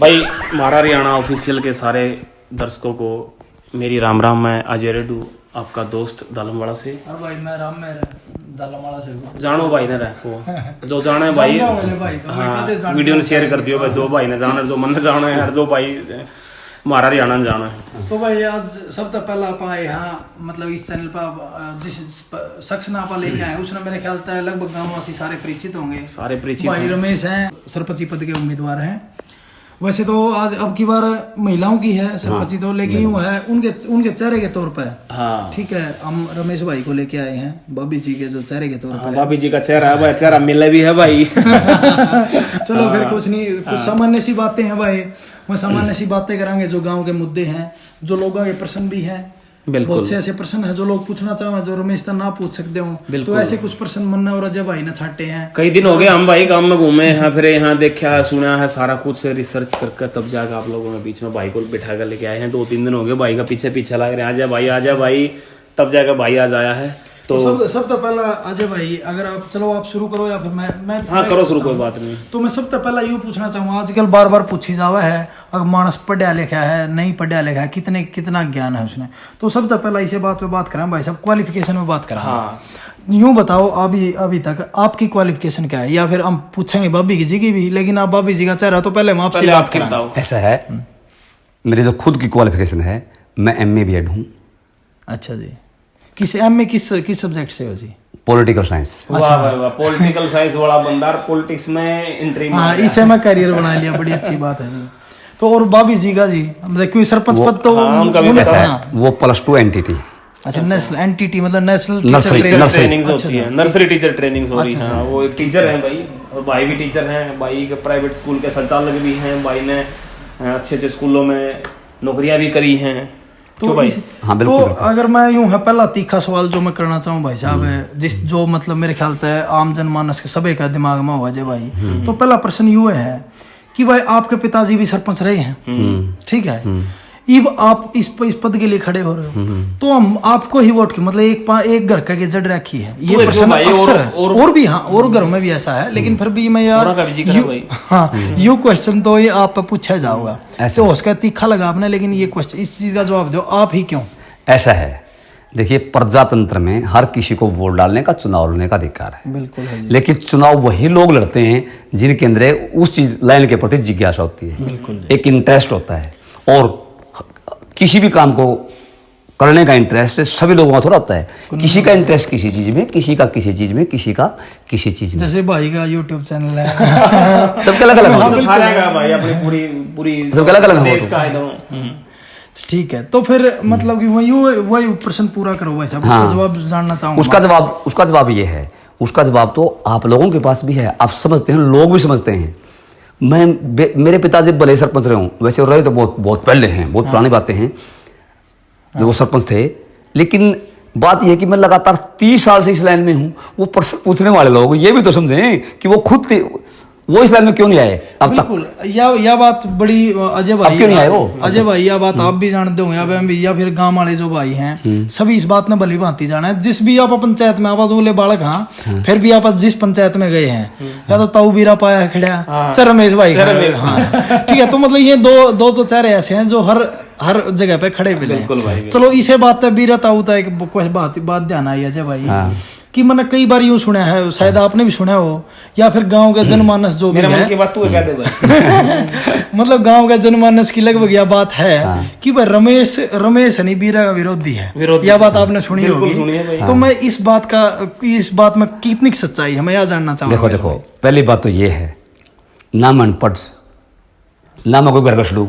भाई हमारा हरियाणा ऑफिशियल के सारे दर्शकों को मेरी राम राम। मैं अजय रेड्डू, आपका दोस्त दालमवाड़ा से। हाँ भाई मैं राम में दालमवाड़ा से जानो भाई ने रखो जो जाना है भाई। हाँ वीडियो ने शेयर कर दियो भाई, जो भाई ने जाना, जो मन ने जाना है, जो भाई हमारा हरियाणा ने जाना है। तो भाई आज सब तो पहला आप आए यहाँ, मतलब इस चैनल पर जिस शख्स ने आप लेके आए उसने मेरे ख्याल से लगभग गाँववासी सारे परिचित होंगे। सारे परिचित भाई रमेश हैं, सरपंची पद के उम्मीदवार हैं। वैसे तो आज अब की बार महिलाओं की है सरपंची तो, लेकिन यूँ है उनके चेहरे के तौर पर। हाँ ठीक है, हम रमेश भाई को लेके आए हैं, भाभी जी के जो चेहरे के तौर पर। भाभी जी का चेहरा है भाई, चेहरा मिले भी है भाई। चलो फिर कुछ नहीं, कुछ सामान्य सी बातें हैं भाई, वह सामान्य सी बातें करांगे जो गांव के मुद्दे हैं, जो लोगों के प्रश्न भी हैं। बहुत से ऐसे प्रश्न है जो लोग पूछना चाहे, जो रमेश तक ना पूछ सकते हो, तो ऐसे कुछ प्रश्न मन्ना और अजय भाई ने छाटे हैं। कई दिन हो गए हम भाई गांव में घूमे हैं, फिर यहाँ देखा है, सुना है, सारा कुछ से रिसर्च करके तब जाकर आप लोगों ने बीच में भाई को बिठा कर लेके आए हैं। 2-3 दिन हो गए भाई का पीछे पीछे लग रहे हैं, आजा भाई, तब जाकर भाई आज आया है। तो सब तो पहला अजय भाई, अगर आप चलो आप शुरू करो या फिर मैं हाँ करो शुरू, कोई बात नहीं। तो मैं सबसे पहला यूँ पूछना चाहूँगा, आजकल बार बार पूछी जावा है अगर मानस पढ़ा लिखा है नहीं पढ़ा लिखा है, कितना ज्ञान है उसने, तो सबसे पहला इसे बात पे बात करें भाई साहब, क्वालिफिकेशन में बात करें। हाँ यूँ बताओ अभी तक आपकी क्वालिफिकेशन क्या है, या फिर हम पूछेंगे भाभी जी की भी, लेकिन आप भाभी जी का चेहरा तो पहले हम आपसे बात करें। ऐसा है, मेरी जो खुद की क्वालिफिकेशन है, मैं MA B.Ed हूँ। अच्छा जी, किस MA किस सब्जेक्ट से हो जी? Political science. वाह पॉलिटिकल साइंस वाला बंदा पॉलिटिक्स में एंट्री हाँ, इसे मैं करियर बना लिया, बड़ी अच्छी बात है जी। तो और भाभी जी का जी, मतलब क्यों सरपंच पद तो ऐसा है, वो +2 NTT। अच्छा, नेशनल NTT मतलब नेशनल ट्रेनिंग होती है, नर्सरी टीचर ट्रेनिंग हो रही है। वो एक टीचर हैं भाई, और भाई भी टीचर हैं, भाई के प्राइवेट स्कूल के संचालक भी हैं, भाई ने अच्छे स्कूलों में नौकरियां भी करी हैं। तो भाई हाँ, तो अगर मैं यूं है पहला तीखा सवाल जो मैं करना चाहूँ भाई साहब है, जिस जो मतलब मेरे ख्याल से आम जनमानस के सभी का दिमाग में होगा जय भाई, तो पहला प्रश्न यूं है कि भाई आपके पिताजी भी सरपंच रहे हैं, ठीक है, अब आप इस पद के लिए खड़े हो रहे हो, तो हम आपको ही वोट की मतलब एक घर का जड़ रखी है, ये प्रश्न अक्सर है, और भी हाँ और घरों में भी ऐसा है, लेकिन फिर भी मैं यार यू क्वेश्चन तो ये आप पे पूछा जाऊंगा, तो उसका तीखा लगा आपने, लेकिन ये क्वेश्चन इस चीज का जवाब दो आप ही क्यों। ऐसा है, देखिए प्रजातंत्र में हर किसी को वोट डालने का, चुनाव लड़ने का अधिकार है, बिल्कुल है, लेकिन चुनाव वही लोग लड़ते हैं जिनके अंदर उस चीज लाइन के प्रति जिज्ञासा होती है, बिल्कुल एक इंटरेस्ट होता है, और किसी भी काम को करने का इंटरेस्ट सभी लोगों का थोड़ा होता है, किसी का इंटरेस्ट किसी चीज में, किसी का किसी चीज में, किसी का किसी चीज में। जैसे भाई का YouTube चैनल है, सबका अलग अलग भाई, अपनी पूरी सबका अलग अलग। ठीक है, तो फिर मतलब कि वही प्रश्न पूरा करो भाई साहब, उसका जवाब जानना चाहूंगा। उसका जवाब ये है, उसका जवाब तो आप लोगों के पास भी है, आप समझते हैं, लोग भी समझते हैं। मेरे पिताजी भले सरपंच रहे हूँ, वैसे रहे तो बहुत पहले हैं, बहुत पुरानी बातें हैं जब वो सरपंच थे, लेकिन बात यह है कि मैं लगातार 30 साल से इस लाइन में हूँ। वो प्रश्न पूछने वाले लोग ये भी तो समझें कि वो खुद वो इस लाइन में क्यों नहीं आए अब तक। या बात बड़ी अजय भाई क्यों नहीं आए वो, अजय भाई यह बात आप भी जानते हो, या फिर गांव वाले जो भाई हैं सभी इस बात में भली भांति जाना है। जिस भी आप पंचायत में आप दूल्हे बालक, हाँ फिर भी आप जिस पंचायत में गए हैं, या तो ताऊ बीरा पाया खड़ा, सर रमेश भाई, ठीक है, तो मतलब ये दो तो चेहरे ऐसे हैं जो हर जगह पे खड़े मिले। चलो इसे बात है बीरा ताऊ था, एक बात ध्यान आई अजय भाई कि मैंने कई बार यूं सुना है, शायद आपने भी सुना हो, या फिर गांव का जनमानस जो भी है, बात तू कह दे भाई। मतलब गांव का जनमानस की लगभग यह बात है कि भाई रमेश नहीं बीरा का विरोधी है, यह बात आपने सुनी होगी। तो मैं इस बात में कितनी सच्चाई है मैं यह जानना चाहूंगा। देखो पहली बात तो ये है, ना मैं अनपढ़, ना मैं कोई गरगसड़ू,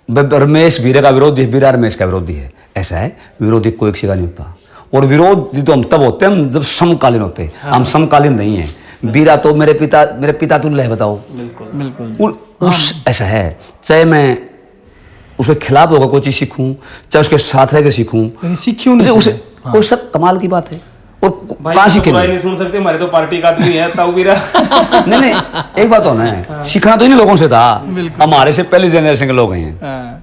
रमेश बीरा का विरोधी है, बीरा रमेश का विरोधी है, ऐसा है, विरोधी कोई किसी का नहीं होता, और विरोध तो हम तब होते हैं जब समकालीन होते हैं, हम समकालीन नहीं है। बीरा तो मेरे पिता तुल्य है, बताओ, बिल्कुल ऐसा है, चाहे मैं उसके खिलाफ होकर कोई चीज सीखूं, चाहे उसके साथ रहकर सीखूं, सीखूं नहीं उसे कोई सब कमाल की बात है। और कहाँ सीखे नहीं सुन सकते, हमारे तो पार्टी का आदमी है ताऊ बीरा। नहीं एक बात होना है, सीखना तो इन लोगों से था, हमारे से पहली जनरेशन के लोग हैं,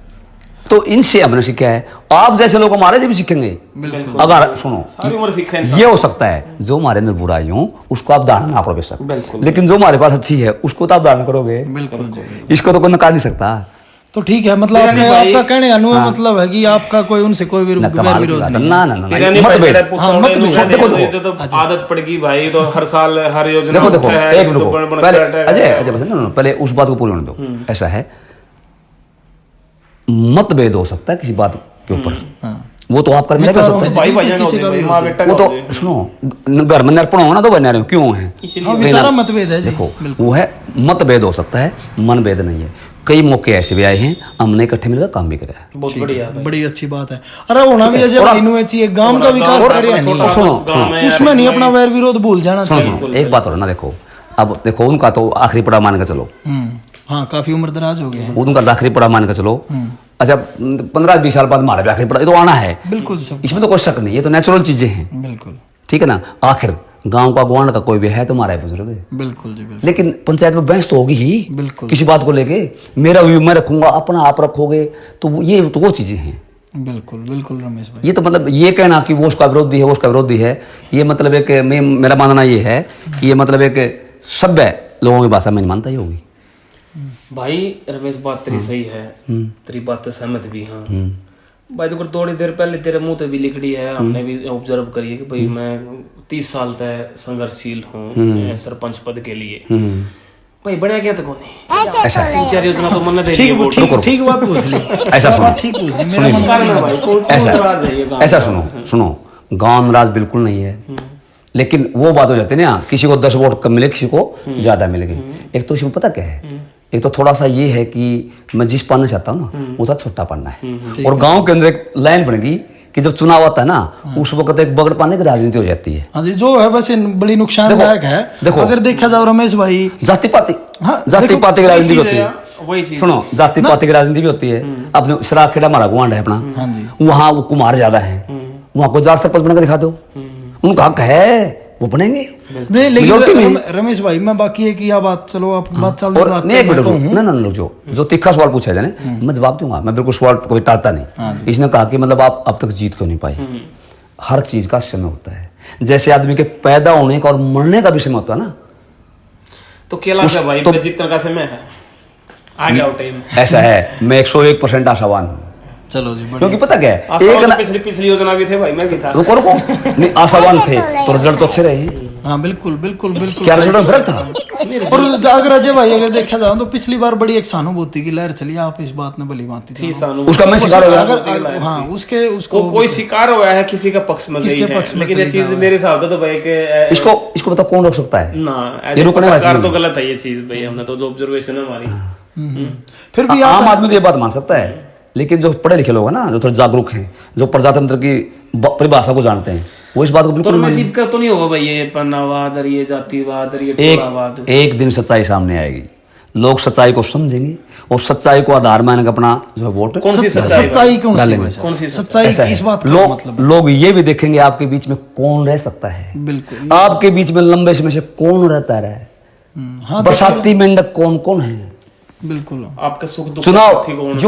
तो इनसे हमने सीखा है, आप जैसे लोग हमारे से भी सीखेंगे। अगर सुनो, सारी उम्र सीखा है इंसान। ये हो सकता है जो हमारे अंदर बुराई हो उसको आप धारण ना करो बेशक, बिल्कुल। लेकिन जो हमारे पास अच्छी है उसको तो आप धारण करोगे, बिल्कुल जी। इसको तो कोई नकार नहीं सकता। तो ठीक है, मतलब ईरानी भाई- आपका कहने का अनुय मतलब है कि आपका कोई उनसे कोई ना वैर कमाल की विरोध बात है। नहीं। ना ना ना ईरानी भाई मतभेद। तेरा पूछा हाँ, होगा, मतभेद। इन्होंने देखो, तो देखो। ये तो आदत पड़ गई भाई, तो हर साल हर योजना देखो देखो, उठता है, एक तो मिनट बन- बन पहले कर अटैक अजय है। अजय बस ना, पहले उस बात को पूरी होने दो। ऐसा है, मतभेद हो सकता है किसी बात के ऊपर, वो तो आप कर कर सकते हैं। भाई भाइयों होते भाई, माँ बेटा वो का तो होते। सुनो, घर में नर्पण हो ना तो बना रहे हो, क्यों है? हाँ, विचारा मतभेद है जी। देखो, वो है मतभेद हो सकता है, मनभेद नहीं है। कई मौके ऐसे भी आए हैं हमने इकट्ठे मिलकर काम भी करा है। बहुत बढ़िया भाई। बड़ी अच्छी बात है। अरे होना भी अजय भाई नुए चाहिए, गांव का विकास और करे छोटा नहीं, सुनो, गाँव में यार, उसमें नहीं अपना वैर विरोध भूल जाना सुनो चाहिए। सुनो, एक बात और ना, देखो अब देखो उनका तो आखिरी पड़ा मान के चलो, हाँ, काफी उम्र दराज हो गए हैं। उनका आखिरी पड़ा मान के चलो, अच्छा 15-20 साल बाद हमारा भी आखिरी पड़ा, ये तो आना है, बिल्कुल सब, इसमें तो कोई शक नहीं, ये तो नेचुरल चीजें हैं, बिल्कुल ठीक है ना। आखिर गांव का ग्वांड का कोई भी है तो हमारा है बुजुर्ग है। बिल्कुल जी, बिल्कुल लेकिन पंचायत में बहस तो होगी ही बिल्कुल। किसी बात को लेके, मेरा व्यू मैं रखूंगा, अपना आप रखोगे, तो ये तो वो चीजें हैं। बिल्कुल बिल्कुल रमेश भाई। ये तो मतलब ये कहना कि वो उसका विरोधी है, वो उसका विरोधी है, ये मतलब एक मेरा मानना ये है कि ये मतलब एक सभ्य लोगों की भाषा में नहीं मानता ये होगी। भाई रमेश, बात तेरी सही है, तेरी बात तो सहमत भी हाँ भाई। तो थोड़ी देर पहले तेरे मुंह पे भी लिखड़ी है, हमने भी ऑब्जर्व करी है कि भाई मैं 30 साल तक संघर्षशील हूँ सरपंच पद के लिए। भाई बढ़िया क्या तक नहीं, ऐसा है, 3-4 योजना तो मन दे ठीक वोट। ठीक ठीक बात पूछ ली, ऐसा सुनो, ठीक पूछ ली, मेरा सुनिए, मन कारण है भाई, कौन ऐसा सुनो सुनो, गांव राज बिल्कुल नहीं है, लेकिन वो बात हो जाती है ना, किसी को 10 वोट कम मिले, किसी को ज्यादा मिलेंगे। एक तो इसमें पता क्या है, एक तो थोड़ा सा ये है कि मैं जिस पढ़ना चाहता हूँ ना वो थोड़ा छोटा पढ़ना है, और गांव के अंदर एक लाइन बनेगी कि जब चुनाव आता है ना उस वक्त एक बगड़ पाने की राजनीति हो जाती है। हाँ जी, जो है वैसे बड़ी नुकसानदायक है। देखो, अगर देखा जाए रमेश भाई, जाति पाति, हाँ, जाति देखो, पाति की राजनीति भी होती है। वही चीज सुनो, जाति पाति की राजनीति भी होती है। अपने शराब खेड़ा हमारा गुआंड है अपना, हाँ जी, वहाँ वो कुमार ज्यादा है, वहाँ को 4 सरपंच बनाकर दिखा दो, उनका हक है, वो बनेंगे। नहीं, लेकिन Majority में। रमेश भाई मैं बाकी है कि यह बात, चलो आप बात चल और बात नहीं, एक मैं मिनट कहूँ। ना ना ना, जो तीखा सवाल पूछा जाने मैं जवाब दूंगा, मैं बिल्कुल सवाल कभी टालता नहीं। इसने कहा कि मतलब आप अब तक जीत क्यों नहीं पाए। हर चीज का समय होता है, जैसे आदमी के पैदा होने का और मरने का भी समय होता है ना, तो केला से भाई तो- जीतने का समय है, आ गया टाइम। ऐसा है। मैं 101% आशावान हूँ, चलो जी, बढ़िया। क्योंकि पता क्या है, आसाम एक ना, तो पिछली योजना भी थे भाई, मैं भी था। रुको रुको, नहीं आशावान थे तो रिजल्ट तो अच्छे रहे। हाँ बिल्कुल बिल्कुल बिल्कुल। क्या रिजल्ट फर्क था? और अगर अजय भाई अगर देखा जाए तो पिछली बार बड़ी एक सहानुभूति की लहर चली, आप इस बात में भली भांति थी जानो। सानू उसका मैं शिकार हो गया। अगर हाँ उसके उसको कोई शिकार हुआ है किसी का पक्ष में किसके गई है, पक्ष में लेकिन ये चली चीज जाए। मेरे हिसाब से तो भाई के इसको बता कौन रोक सकता है? ना ये रुकने वाली पत्रकार चीज तो नहीं। गलत है ये चीज भाई, हमने तो जो ऑब्जर्वेशन है हमारी। फिर भी आम आप आदमी तो ये बात मान सकता है, लेकिन जो पढ़े लिखे लोग हैं ना, जो थोड़े जागरूक हैं, जो प्रजातंत्र की परिभाषा को जानते हैं, वो इस बात को तो बिल्कुल मैं सीख कर तो नहीं होगा भाई ये पन्नावाद और ये जातिवाद और ये टोलावाद। एक दिन सच्चाई सामने आएगी, लोग सच्चाई को समझेंगे और सच्चाई को आधार मान के अपना जो है वोट कौन सी सच्चाई सच्चाई कौन सी डालेंगे। है? कौन सी सच्चाई ऐसा है। इस बात का लोग मतलब लोग ये भी देखेंगे आपके बीच में कौन रह सकता है, बिल्कुल। आपके बीच में लंबे समय से कौन रहता है, हाँ बरसाती मेंढक कौन कौन है। बिल्कुल। आपका सुख दुख चुनाव साथी कौन है?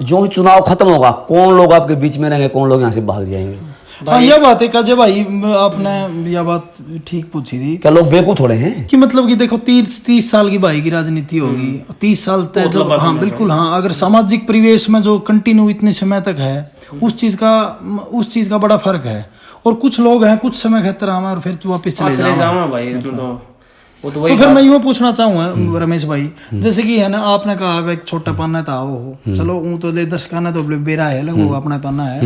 जो ही चुनाव खत्म होगा, कौन लोग आपके बीच में रहेंगे, कौन लोग यहाँ से भाग जाएंगे। हाँ यह बात है अजय भाई, आपने यह बात ठीक पूछी थी क्या लोग बेवकूफ थोड़े हैं? कि मतलब कि देखो 30 साल की भाई की राजनीति होगी, 30 साल तक बहुत जो, लंबा हाँ समय बिल्कुल, हाँ अगर सामाजिक परिवेश में जो कंटिन्यू इतने समय तक है, उस चीज का बड़ा फर्क है। और कुछ लोग हैं कुछ समय खातिर आवे और फिर वापस चले चले जाओ। जाओ भाई, इसमें तो वो तो तो वही फिर मैं यूँ पूछना चाहूंगा रमेश भाई, जैसे कि है ना, आपने कहा भाई एक छोटा पन्ना था हो, चलो वो तो ले 10 का तो बेरा है लगो अपना पन्ना है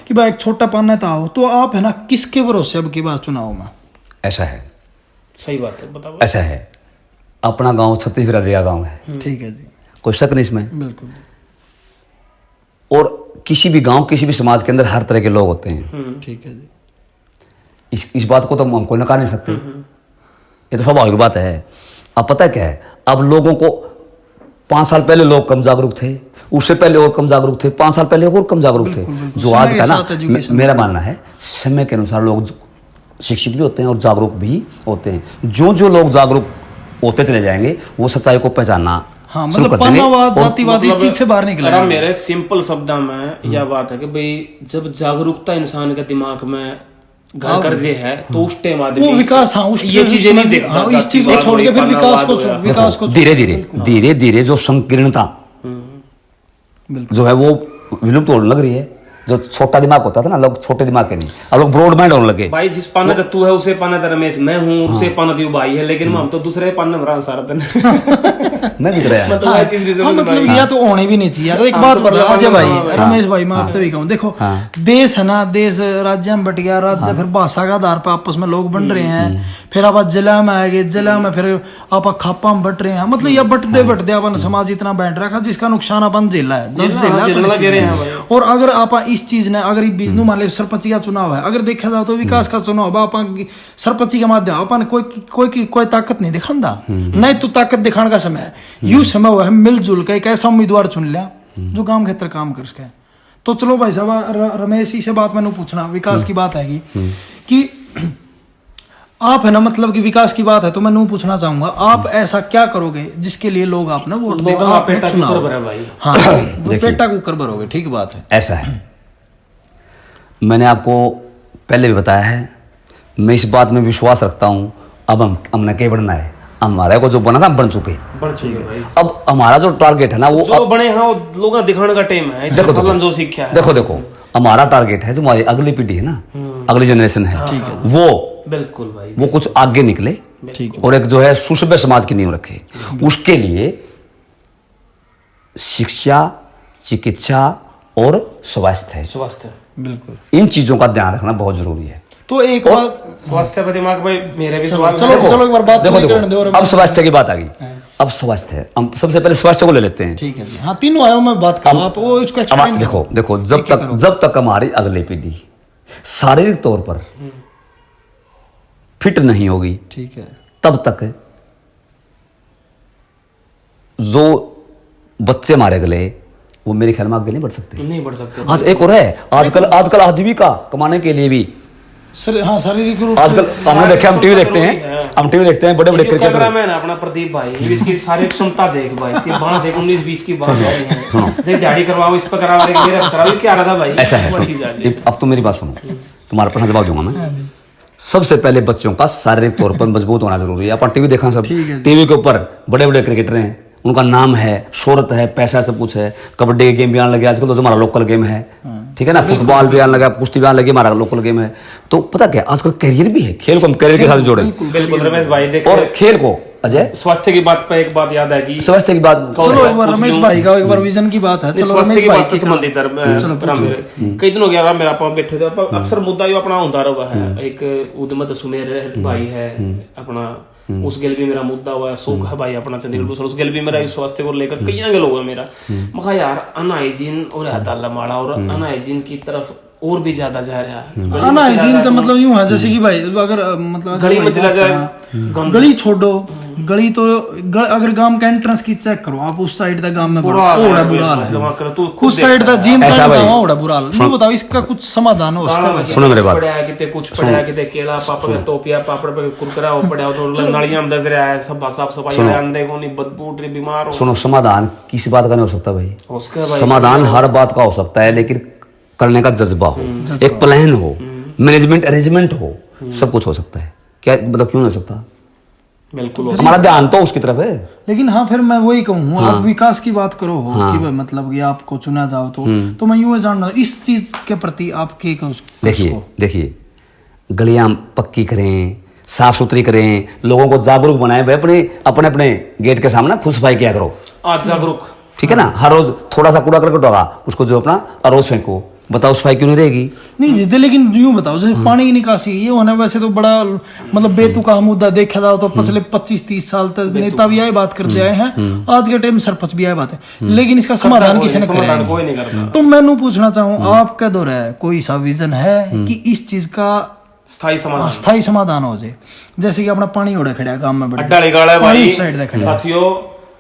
कि भाई एक छोटा पन्ना था हो, तो आप है ना किसके भरोसे अब की बार चुनाव में? ऐसा है, सही बात है, बताओ। ऐसा है, अपना गांव छत्तीसगढ़ रिया गांव है, ठीक है जी, कोई शक नहीं इसमें। बिल्कुल। और किसी भी गांव, किसी भी समाज के अंदर हर तरह के लोग होते हैं, ठीक है जी, इस बात को तो हम कोई नकार नहीं सकते, ये तो स्वाभाविक बात है। अब पता क्या है, अब लोगों को 5 साल पहले लोग कम जागरूक थे, उससे पहले और कम जागरूक थे, 5 साल पहले और कम जागरूक थे। जो आज का ना, मेरा मानना है समय के अनुसार लोग शिक्षित भी होते हैं और जागरूक भी होते हैं। जो जो लोग जागरूक होते चले जाएंगे वो सच्चाई को पहचानना हाँ शुरू मतलब कर देंगे। पानावाद और जातिवाद इस चीज से बाहर निकला अरे मेरे सिंपल शब्दों में यह बात है कि भाई जब जागरूकता इंसान के दिमाग में घर कर दे है तो उस टाइम आदमी वो विकास, हाँ उस ये चीजें नहीं देखता, हाँ, इस चीज को छोड़ के फिर विकास को देखो, विकास को धीरे धीरे धीरे जो संकीर्णता बिल्कुल। जो है वो विलुप्त होने लग रही है। जो छोटा दिमाग होता था ना, लोग छोटे दिमाग के नहीं, अब लोग ब्रॉड माइंड होने लगे। भाई जिस पाने तो तू है उसे पाने तो रमेश मैं हूँ, उसे पाने तो भाई है, लेकिन हम तो दूसरे पाने में रहा सारा दिन। मैं भी तरह मतलब वह चीज नहीं हाँ, समझ मतलब पाई। या तो होने भी नहीं चाहिए यार। एक हाँ, बात तो पर दबाव अजय भाई, में, रमेश भाई, मैं आपसे भी कहूँ, देखो हाँ। देश है ना, देश राज्य में बट गया, राज्य फिर भाषा का आधार पर आपस में लोग बन रहे हैं, फिर आप जिला में आएंगे, जिला में फिर आप खापा में बट रहे हैं, मतलब यह बटते अपन समाज इतना बैठ रखा जिसका नुकसान अपन झेला है, झेलना गे रहे हैं भाई। और अगर आप इस चीज ने, अगर बीजनू मान लो सरपंची का चुनाव है, अगर देखा जाए तो विकास का चुनाव आप सरपंची के माध्यम अपन कोई ताकत नहीं दिखाता, नहीं तो ताकत दिखाने का समय है, यू समय हुआ है मिलजुल के एक ऐसा उम्मीदवार चुन लिया जो काम क्षेत्र काम कर सके। तो चलो भाई साहब, रमेश ही से बात मैंने पूछना, विकास की बात है कि आप है ना, मतलब कि विकास की बात है, तो मैं यूं पूछना चाहूंगा, आप ऐसा क्या करोगे जिसके लिए लोग आप ना वोट देगा, आपने चुनाव, हाँ पेटा कुकर भरोगे, ठीक बात है। ऐसा है, मैंने आपको पहले भी बताया है, मैं इस बात में विश्वास रखता हूँ। अब हमने क्या बढ़ना है, हमारे को जो बना था हम बन चुके भाई। अब हमारा जो टारगेट है ना वो जो बने हैं वो लोगों दिखाने का टाइम है, जो सीखा है। देखो हमारा टारगेट है जो हमारी अगली पीढ़ी है ना, अगली जनरेशन है, वो बिल्कुल भाई, वो कुछ आगे निकले, और एक जो है सुसभ्य समाज की नींव रखे। उसके लिए शिक्षा, चिकित्सा और स्वास्थ्य, बिल्कुल इन चीजों का ध्यान रखना बहुत जरूरी है। तो एक बात, स्वास्थ्य का दिमाग भाई मेरे भी सवाल चलो एक बार बात पूरी करने दो। अब स्वास्थ्य की बात आ गई। अब स्वास्थ्य है, हम सबसे पहले स्वास्थ्य को ले लेते हैं। ठीक है जी, हाँ तीनों आयो में बात करूँ, आप वो इसको explain करो। देखो जब तक हमारी अगली पीढ़ी शारीरिक तौर पर फिट नहीं होगी, ठीक है, तब तक जो बच्चे मारे गले वो मेरे ख्याल में आगे नहीं बढ़ सकते। आज एक और है, आजकल आजीविका कमाने के लिए भी हाँ शारीरिक रूप आजकल हमने देखा, हम टीवी देखते हैं बड़े बड़े क्रिकेटर, कैमरामैन अपना प्रदीप भाई, इसकी शारीरिक क्षमता देख भाई, इसकी बात देख 19-20 की बात है, देख दाढ़ी करवाओ, इस पर करवा क्या रहा था भाई, ऐसा है। अब तो मेरी बात सुनो, तुम्हारा प्रश्न जवाब दूंगा मैं। सबसे पहले बच्चों का शारीरिक तौर पर मजबूत होना जरूरी है। अपन टीवी देखा, सब टीवी के ऊपर बड़े बड़े क्रिकेटर हैं, उनका नाम है, शोहरत है, पैसा सब कुछ है, कबड्डी के गेम भी आने लगे आजकल, तो हमारा लोकल गेम है, ठीक है ना, फुटबॉल भी आने लगा, कुश्ती भी आने लगी, हमारा लोकल गेम है। तो पता क्या, आजकल करियर भी है, खेल को हम करियर के साथ जोड़े। बिल्कुल रमेश भाई, देख और खेल को अजय, स्वास्थ्य की बात पे एक बात याद है कि स्वास्थ्य की बात, चलो एक बार रमेश भाई का, एक बार विजन की बात है, चलो स्वास्थ्य की बात से संबंधित है। कई दिन हो गया मेरा पापा बैठे थे, अक्सर मुद्दा यो अपना होता रहा है, एक उद्यमत सुमेर भाई है अपना, उस गेल भी मेरा मुद्दा हुआ है, शौक है भाई अपना चंडीगढ़, उस गेल भी मेरा स्वास्थ्य को लेकर कई आगे लोग है मेरा, मगर यार अनहाइजीन और हताला माड़ा और अनहाइजीन की तरफ और भी ज्यादा जा रहा है। अनहाइजीन तो मतलब यूं है जैसे कि भाई अगर मतलब गली में चला जाए, गली छोड़ो, गली तो अगर गांव का एंट्रेंस की चेक करो आप, उस साइड का गांव में बुरा हाल है, उस साइड का जीन का गांव ओड़ा बुरा हाल, नहीं बताओ इसका कुछ समाधान हो उसका। सुनो मेरे बात, पड़ा किते कुछ पड़ा किते केला पापड़ में टोपिया पापड़ पे कुरकुरा हो पड़ा, तो नालियां में दस रहा है, सब साफ सफाई अंधे को नहीं, बदबू उठ रही, बीमार हो। सुनो, समाधान किसी बात का नहीं हो सकता भाई, उसका समाधान हर बात का हो सकता है, लेकिन करने का जज्बा हो, एक प्लान हो, मैनेजमेंट अरेंजमेंट हो, सब कुछ हो सकता है। क्या मतलब क्यों नहीं हो सकता? बिल्कुल हमारा ध्यान तो उसकी तरफ है। लेकिन हाँ फिर मैं वही कहूँ, आप विकास की बात करो हो कि मतलब कि आपको चुना जाओ तो मैं यूं जानना इस चीज के प्रति आप क्या कहो। देखिए गलियां पक्की करें, साफ सुथरी करें, लोगों को जागरूक बनाएं भाई, अपने अपने गेट के सामने फुस सफाई किया करो, आज जागरूक, ठीक है ना। हर रोज थोड़ा सा कूड़ा करकट होगा, उसको जो अपना रोज फेंको, बताओ सफाई क्यों नहीं रहेगी? नहीं जीते, लेकिन यूं बताओ जैसे पानी की निकासी ये होना वैसे तो बड़ा मतलब बेतुका मुद्दा देखा जाओ तो पिछले 25-30 साल तक नेता भी आए बात करते आए हैं, आज के टाइम सरपंच भी आए बात है, लेकिन इसका समाधान किसी ने कराया। तो मैं पूछना चाहूँ आपका दौर है, कोई सा विजन है कि इस चीज का स्थायी समाधान हो जाए? जैसे कि अपना पानी उड़ा खड़ा गांव में बड़ा अड्डा गाड़ है भाई साथियों,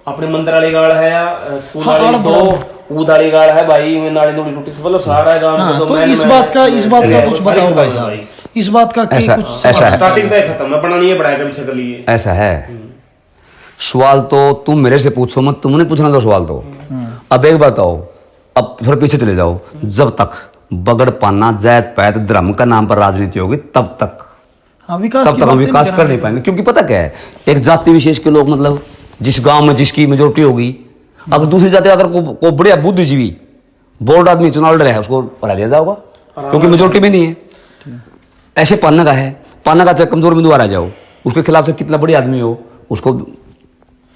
अपने मंदिर वाली गाड़ है, स्कूल वाली दो ऊद वाली गाड़ है भाई, में नाली थोड़ी टूटी से मतलब सारा है गांव में। तो इस बात का कुछ बताओ भाई साहब, इस बात का कुछ ऐसा है, स्टार्टिंग पे खत्म है, बनानी है बढ़ाएगा पीछे के लिए, ऐसा है। सवाल तो तुम मेरे से पूछो, मत तुमने पूछना था सवाल तो। अब एक बताओ, अब फिर पीछे चले जाओ, जब तक बगड़ पाना जात पैत धर्म का नाम पर राजनीति होगी तब तक हम विकास कर नहीं पाएंगे। क्योंकि पता क्या है, एक जाति विशेष के लोग, मतलब जिस गांव में जिसकी मेजोरिटी होगी, अगर दूसरी जाति अगर को बढ़िया बुद्धिजीवी बोल्ड आदमी चुनाव लड़ रहा है, उसको हरा लिया जाओगा क्योंकि मेजोरिटी भी नहीं है। ऐसे पाना का है, पाना का चाहे कमजोर बिंदु आ जाओ, उसके खिलाफ से कितना बड़ी आदमी हो उसको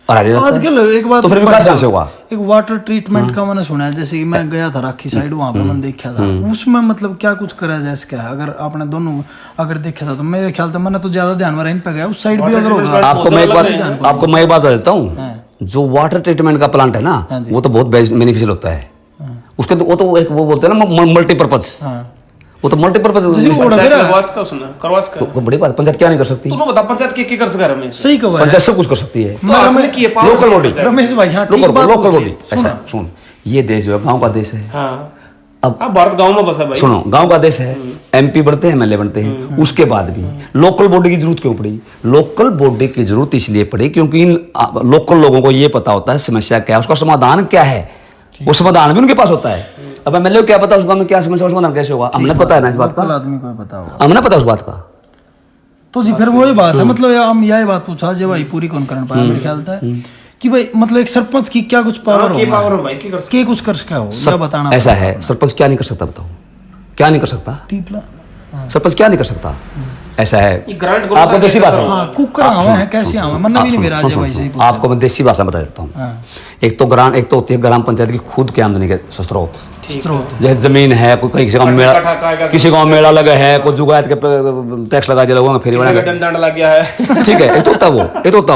हरा दिया जाता है। आजकल एक बात तो फिर विकास कहां से होगा? एक वाटर ट्रीटमेंट का मैंने सुना है, जैसे कि मैं गया था राखी साइड, वहां पे मैंने देखा था, उसमें मतलब क्या कुछ करा जाए इसका है। अगर आपने दोनों अगर देखा था तो मेरे ख्याल से मैंने तो ज्यादा ध्यान में पे गया, उस साइड भी अगर होगा। आपको मैं एक बात बता देता हूँ, जो वाटर ट्रीटमेंट का प्लांट है ना, वो तो बहुत बेनिफिशियल होता है। उसके तो वो तो एक वो बोलते हैं ना मल्टीपर्पज, वो तो मल्टीपर्पज बड़ी बात। पंचायत क्या नहीं कर सकती? पंचायत के कर सकता है? सही कहा, पंचायत सब कुछ कर सकती है। लोकल बॉडी, रमेश भाई, हाँ, लोकल बॉडी। ऐसा सुन, ये देश जो है गांव का देश है। अब भारत गांव में बसा भाई। सुनो, गांव का देश है, एमपी बढ़ते हैं, एमएलए बनते हैं, उसके बाद भी लोकल बॉडी की जरूरत क्यों पड़ी? लोकल बॉडी की जरूरत इसलिए पड़ी क्योंकि इन लोकल लोगों को ये पता होता है समस्या क्या है, उसका समाधान क्या है, वो समाधान भी उनके पास होता है। अब एमएलए को क्या पता उस गांव में क्या समस्या, समाधान कैसे होगा? हमने पता है ना इस बात का, आदमी को पता होगा, हमने पता उस बात का। तो जी फिर वही बात है, मतलब हम यही बात पूछा जी भाई, पूरी कौन कर पाया मेरे ख्याल से कि भाई मतलब एक सरपंच की क्या कुछ पावर हो भाई, के कुछ कर सकता हो या बताना ऐसा है। सरपंच क्या नहीं कर सकता बताओ? क्या नहीं कर सकता? सरपंच क्या नहीं कर सकता? ऐसा है, आपको देसी भाषा आपको मैं देसी भाषा बता देता हूँ। एक तो होती है ग्राम पंचायत की खुद की आमदनी के स्रोत, जैसे जमीन है, कोई किसी गांव मेला लगा है, कोई जुगात के टैक्स लगा दिया लोगों फेरी बना लग गया है, ठीक है। एक तो होता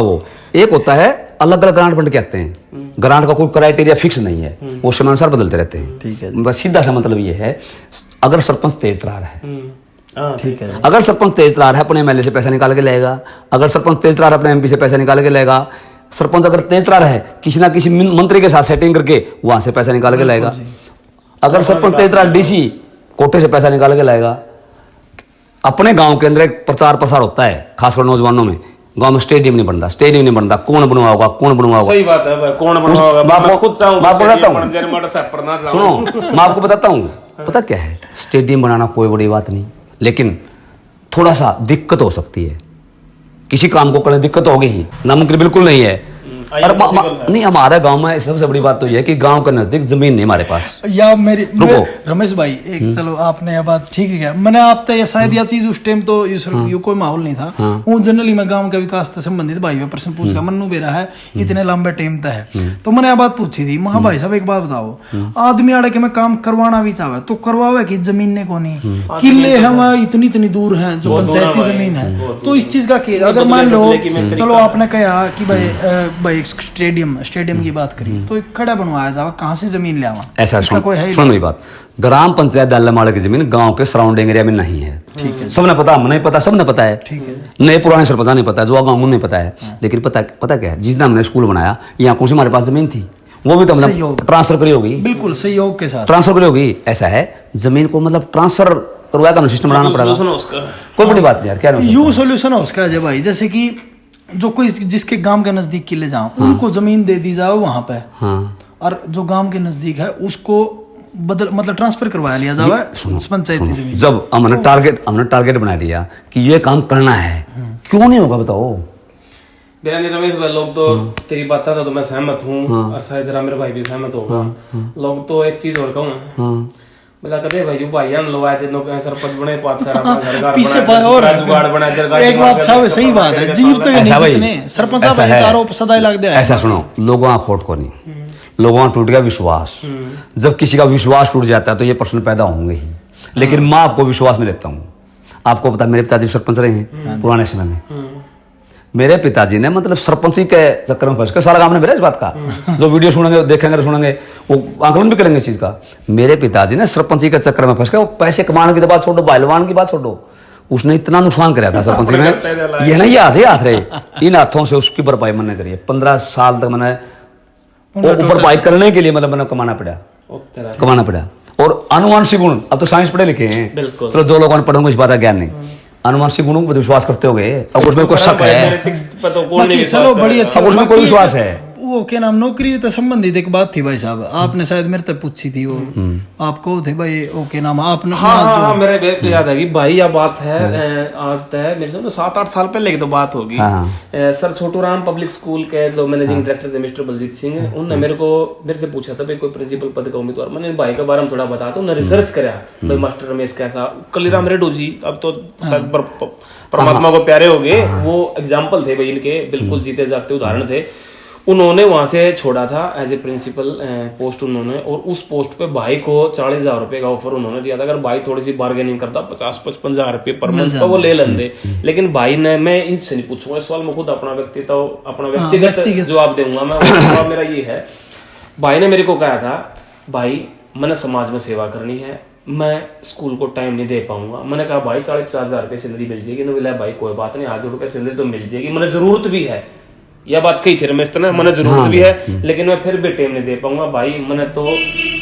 वो एक होता है अलग अलग ग्रांट बंट के आते हैं। ग्रांट का कोई क्राइटेरिया फिक्स नहीं है, वो समय अनुसार बदलते रहते हैं। ठीक है, बस सीधा सा मतलब ये है, अगर सरपंच तेज तरार है, ठीक है, अगर सरपंच तेज तरार है अपने एमएलए से पैसा निकाल के लेगा, अगर सरपंच तेज तरार अपने एमपी से पैसा निकाल के लेगा, सरपंच अगर तेज तरार है किसी ना किसी मंत्री के साथ सेटिंग करके वहां से पैसा निकाल के लाएगा, अगर सरपंच तेज तरार डीसी कोटे से पैसा निकाल के लाएगा। अपने गांव के अंदर एक प्रचार प्रसार होता है, खासकर नौजवानों में। गांव में स्टेडियम नहीं बनता, कौन बनवाओगा? सही बात है, कौन बनवाओगा? मैं खुद चाहूं, सुनो मैं आपको बताता हूँ, पता क्या है, स्टेडियम बनाना कोई बड़ी बात नहीं, लेकिन थोड़ा सा दिक्कत हो सकती है, किसी काम को करने दिक्कत होगी ही, नामुमकिन बिल्कुल नहीं है। नहीं, हमारे गांव में सबसे बड़ी बात तो यह है कि गांव के नजदीक जमीन नहीं हमारे पास। या रमेश भाई एक चलो आपने यह बात ठीक है, मैंने आप तो शायद यह चीज उस टाइम तो ये कोई माहौल नहीं था, वो जनरली मैं गांव के विकास से संबंधित भाई में प्रश्न पूछ रहा, मन्नू बेरा है इतने लंबे टाइम तक है, तो मैंने यह बात पूछी थी, महा भाई साहब एक बात बताओ, आदमी आड़े के मैं काम करवाना भी चाहे तो करवावे कि जमीन ने को नहीं, किले है इतनी दूर है जो पंचायती जमीन है, तो इस चीज का अगर मान लो चलो आपने कहा कि भाई स्टेडियम की बात करी तो एक खड़ा बनवाया जाए, कहाँ से जमीन ले आवा? ऐसा सुन मेरी बात, ग्राम पंचायत दालामाड़ा की जमीन गांव के सराउंडिंग एरिया में नहीं है, ठीक है, सबने पता, हमने पता, सबने पता है, ठीक है, नए पुराने सरपंच नहीं पता, जो गांव नहीं पता है, लेकिन पता क्या है, जिस दिन हमने स्कूल बनाया यहाँ कौन सी हमारे पास जमीन थी, वो भी तो मतलब ट्रांसफर करी होगी, बिल्कुल सहयोग के साथ ट्रांसफर करी होगी। ऐसा है, जमीन को मतलब ट्रांसफर करवाया का सिस्टम बनाना पड़ेगा, कोई बड़ी बात नहीं यार, क्या यू सोल्यूशन है उसका अजय भाई, जैसे कि जो कोई जिसके गांव के नजदीक किले जाओ, उनको जमीन दे दी जाओ वहां पे, और जो गांव के नजदीक है उसको मतलब ट्रांसफर करवा लिया जाए पंचायती जमीन। जब हमने टारगेट बना दिया कि ये काम करना है, क्यों नहीं होगा बताओ? रमेश भाई, लोग तो तेरी बात तो मैं सहमत हूँ, और शायद मेरा भाई भी सहमत होगा। लोग तो एक चीज और कहूँ, बोला कहते भाई जो भाई हम लोग आए थे, लोग सरपंच बने, पाँच सारा पीछे और जुगाड़ बना, एक बात सब सही बात है, जीव तो नहीं सरपंच साहब आरोप सदा लग दिया। ऐसा सुनो, लोगों का खोट को नहीं, लोगों का टूट गया विश्वास। जब किसी का विश्वास टूट जाता है तो ये प्रश्न पैदा होंगे ही, लेकिन मैं आपको विश्वास में देता हूँ। आपको पता मेरे पिताजी सरपंच रहे हैं पुराने समय में, मेरे पिताजी ने मतलब सरपंची के चक्कर में फंस कर, सारा काम ने मेरा इस बात का, जो वीडियो सुनेंगे देखेंगे सुनेंगे वो आंकलन भी करेंगे इस चीज का, मेरे पिताजी ने सरपंची के चक्कर में फंस कर, वो पैसे कमाने की बात छोड़ो, पहलवान की बात छोड़ो, उसने इतना नुकसान कराया था सरपंची में, ये नहीं हाथ रहे, इन हाथों से उसकी भरपाई मैंने करी है। 15 साल तक मैंने भरपाई करने के लिए मतलब मैंने कमाना पड़ा। और अनुवांशिक गुण, अब तो साइंस पढ़े लिखे हैं, चलो जो लोग पढ़ेंगे इस बात का ज्ञान नहीं, अनुवांशिक गुणों पर विश्वास करते होगे, अब उसमें कोई शक है? Genetics पर तो कौन नहीं बाकी विश्वास चलो करेगा? बड़ी अच्छी अब उसमें कोई विश्वास है? वो क्या नाम नौकरी से संबंधित एक बात थी भाई साहब, आपने शायद मेरे तक पूछी थी वो, आपको थे भाई वो क्या नाम आपने हाँ, मेरे को याद है कि भाई यह बात है, आज तक मेरे से 7-8 साल पहले की तो बात होगी। Sir Chhotu Ram public school के जो मैनेजिंग डायरेक्टर थे मिस्टर बलजीत सिंह, उन्होंने मेरे से पूछा था भाई कोई प्रिंसिपल पद का उम्मीदवार, मैंने भाई के बारे में थोड़ा बता, तो उन्होंने रिसर्च करा भाई मास्टर रमेश कैसा, कलीराम रेड्डू जी अब तो शायद परमात्मा को प्यारे हो गए, वो एग्जाम्पल थे भाई इनके, बिल्कुल जीते जागते उदाहरण थे। उन्होंने वहां से छोड़ा था एज ए प्रिंसिपल पोस्ट उन्होंने, और उस पोस्ट पे भाई को 40,000 रुपए का ऑफर उन्होंने दिया था, अगर भाई थोड़ी सी बार्गेनिंग करता 50-55 हजार रुपए पर मंथ का वो ले लेंगे। लेकिन भाई ने, मैं इनसे नहीं पूछूंगा इस सवाल में, खुद अपना व्यक्तिगत जवाब दूंगा मैं। जवाब मेरा ये है, भाई ने मेरे को कहा था भाई मैंने समाज में सेवा करनी है, मैं स्कूल को टाइम नहीं दे पाऊंगा। मैंने कहा भाई 40-50 हजार रुपए सैलरी मिल जाएगी, बोला भाई कोई बात नहीं, 1,000 रुपए सैलरी तो मिल जाएगी, मैंने जरूरत भी है, यह बात कही थी रमेश ने, मैंने जरूरत भी है, लेकिन मैं फिर भी टाइम नहीं दे पाऊंगा भाई, मैंने तो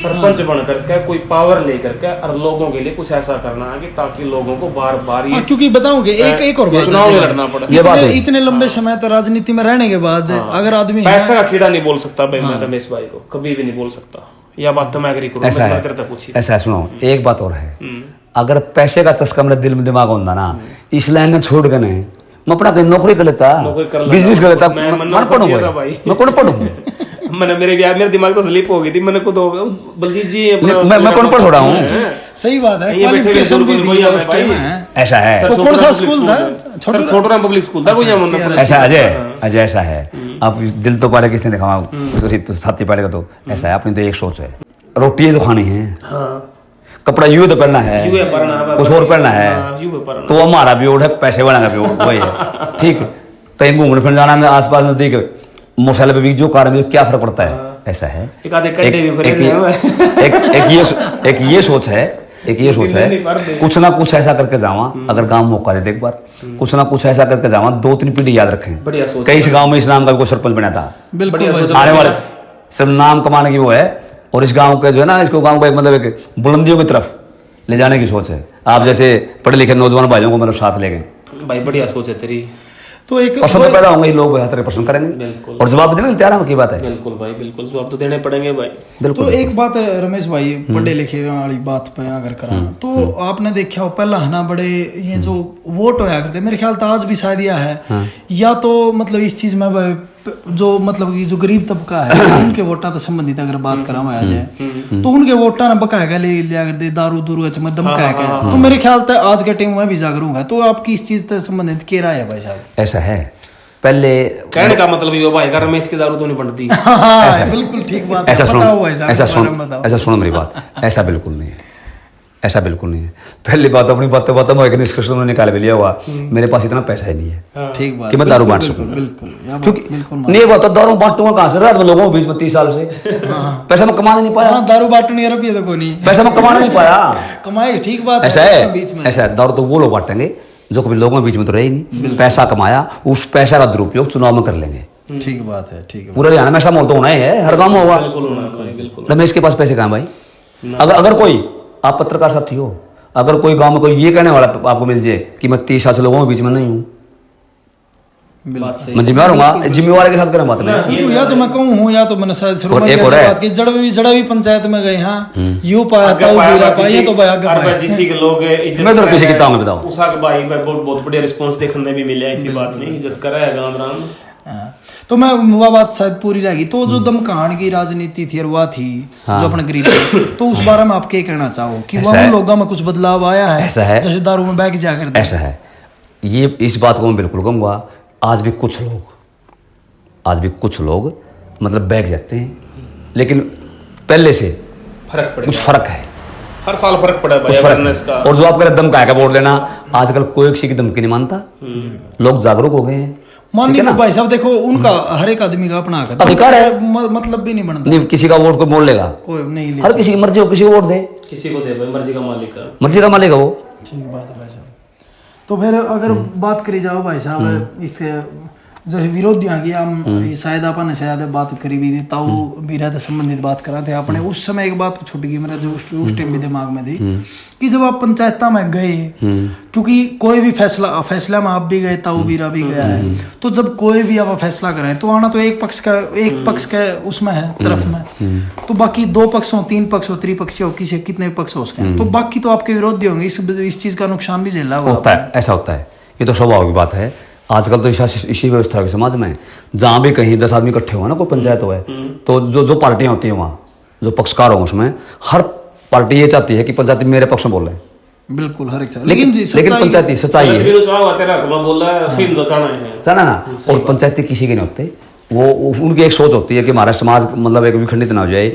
सरपंच बन करके कोई पावर लेकर के और लोगों के लिए कुछ ऐसा करना है कि ताकि लोगों को बार बार ये क्योंकि बताऊंगे एक और बात, चुनाव में लड़ना पड़े। ये बात है। इतने लंबे समय तक राजनीति में रहने के बाद अगर आदमी पैसा का कीड़ा नहीं बोल सकता भाई, मैं रमेश भाई को कभी भी नहीं बोल सकता, यह बात तो मैं एग्री करूं। ऐसा है, सुनो एक बात और है, अगर पैसे का चस्का मेरे दिल में दिमाग होता ना, इस लाइन में छोड़ के नहीं मैं अपना कहीं नौकरी कर लेता, बिजनेस कर लेता, मैं पढ़ूंगा भाई, मैं कौन पढ़ूंगा? मैंने मेरे दिमाग तो स्लिप हो गई थी, मैंने खुद बलजीत जी मैं कौन पढ़ छोड़ा हूँ? सही बात है, क्वालिफिकेशन भी दी है उस टाइम में। ऐसा है, वो कौन सा स्कूल था? Sir Chhotu Ram public school था कोई, ऐसा अजय ऐसा है। आप दिल तो पाले किसने दिखावा, छाती पालेगा तो ऐसा है, अपनी तो एक सोच है, रोटी तो खानी है, कपड़ा यूं तो पहनना है, कुछ और पहनना है, तो हमारा भी ओढ़ है, पैसे वाला भी ओढ़ वही है, ठीक है। कहीं घूमने फिरने जाना है आसपास नजदीक, मोटरसाइकिल पे भी जो कार में क्या फर्क पड़ता है, ऐसा है। एक ये सोच है, कुछ ना कुछ ऐसा करके जावा, अगर गांव मौका दे एक बार, कुछ ना कुछ ऐसा करके जावा, 2-3 पीढ़ी याद रखें। कई गांव में इस नाम का कोई सरपंच बना था, आने वाले सिर्फ नाम कमाने की वो है, और इस गांव के जो है ना, इसको गांव को एक मतलब एक बुलंदियों की तरफ ले जाने की सोच है। आप जैसे पढ़े लिखे नौजवान भाइयों को मतलब साथ ले गए भाई, बढ़िया सोच है तेरी। तो एक पसंद पैदा होंगे, लोग बेहतर पसंद करेंगे, और जवाब देने तैयार है, की बात है। बिल्कुल भाई, बिल्कुल जवाब तो देने पड़ेंगे भाई। बिल्कुल। तो एक बात रमेश भाई, पढ़े लिखे वाली बात पे अगर करा तो आपने देखा हो पहला है ना, बड़े ये जो वोट होया करते, मेरे ख्याल तो आज भी शायद यह है, या तो मतलब इस चीज में जो मतलब कि जो गरीब तबका है उनके वोटा से संबंधित अगर बात करा आ जाए, तो उनके वोटा ने बकाया ले लिया कर दे, दारू दूरू दमकाया गया, तो मेरे ख्याल से आज के टाइम में भी जागरूक है। तो आपकी इस चीज से संबंधित क्या राय है भाई साहब? ऐसा है, पहले कहने का मतलब ये भाई, अगर रमेश की दारू तो नहीं बनती, ऐसा बिल्कुल ठीक बात, ऐसा सुनो मेरी बात, ऐसा बिल्कुल नहीं है, ऐसा बिल्कुल नहीं है। पहली बात, अपनी बातें मैं एक निष्कर्ष में निकाल भी लिया हुआ, मेरे पास इतना पैसा ही नहीं है ठीक बात कि मैं दारू बांट सकूं, क्योंकि नहीं बात दारू बांटूंगा कहां से, रात में लोगों के बीच में 30 साल से पैसा मैं कमाने नहीं पाया, दारू बांटने रुपये तो कोई नहीं, पैसा मैं कमाने नहीं पाया, कमाए ठीक बात, ऐसा है, ऐसा है। दारू तो वो लोग बांटेंगे जो कभी लोगों के बीच में तो रहे ही नहीं, पैसा कमाया, उस पैसा का दुरुपयोग चुनाव में कर लेंगे। ठीक बात है, ठीक है। पूरा हरियाणा में ऐसा माहौल तो होना ही है, हर गांव में होगा। रमेश के पास पैसे कहाँ भाई? अगर कोई, आप पत्रकार साथी हो, अगर कोई गांव में कोई ये कहने वाला आपको मिल जाए कि मैं 30 साल से लोगों के बीच में नहीं हूँ, मैं जिम्मेवार हूँ, जिम्मेवारी के साथ करें बात नहीं, या तो मैं कहूँ हूँ, या तो मैंने शायद शुरू में बात की, जड़ा भी पंचायत में गए, हाँ यूं पाया तो भाई जिसी के लोग मैं तो किसी की ताऊ में बताऊँ, उसा के भाई बहुत बढ़िया रिस्पांस देखने भी मिला, ऐसी बात नहीं, इज्जत करा है गांव राम। तो मैं वह बात शायद पूरी रहेगी। तो जो दमकान की राजनीति थी और वह थी जो अपने गरीब, तो उस बारे में आप क्या कहना चाहो कि वह लोगों में कुछ बदलाव आया है? ऐसा है, जैसे दारू में बैग जाकर, ऐसा है, ये इस बात को मैं बिल्कुल कहूँगा, आज भी कुछ लोग मतलब बैग जाते हैं, लेकिन पहले से कुछ फर्क है, हर साल फर्क पड़ा है अवेयरनेस का। और जो आप कह रहे दम का वोट लेना, आजकल कोई किसी की धमकी नहीं मानता, लोग जागरूक हो गए हैं। मानने को भाई साहब देखो, उनका हर एक आदमी का अपना अधिकार है, मतलब भी नहीं बनता, नहीं किसी का वोट कोई मोड़ लेगा, कोई नहीं, हर किसी की मर्जी हो, किसी को वोट दे, किसी को दे, मर्जी का मालिक है वो। ठीक बात है भाई साहब। तो फिर अगर बात करी जाओ भाई साहब, इसके जैसे विरोधी आ गया हम शायद अपन ने शायद बात करी भी थी ताऊ बीरा से संबंधित बात करा थे आपने उस समय एक बात छूट गई मेरा जो उस टाइम भी दिमाग में थी कि जब आप पंचायत में गए क्योंकि कोई भी फैसला में आप भी गए ताऊ बीरा भी गया है तो जब कोई भी आप फैसला करें तो आना तो एक पक्ष का उसमें है तरफ में तो बाकी 2 पक्ष हो 3 पक्ष हो त्रिपक्षीय हो किसी कितने पक्ष हो उसके तो बाकी तो आपके विरोधी होंगे इस चीज का नुकसान भी झेला होता है। ऐसा होता है, ये तो स्वाभाविक बात है। आजकल तो इसी व्यवस्था है समाज में, जहाँ भी कहीं 10 आदमी इकट्ठे हुए ना कोई पंचायत हो तो जो पार्टियां होती हैं वहाँ जो पक्षकार हो उसमें हर पार्टी ये चाहती है कि पंचायत मेरे पक्ष में बोल रहे हैं। बिल्कुल हर एक लेकिन पंचायती सच्चाई है ना और पंचायती किसी के नहीं होते, वो उनकी एक सोच होती है कि हमारा समाज मतलब एक विखंडित ना हो जाए,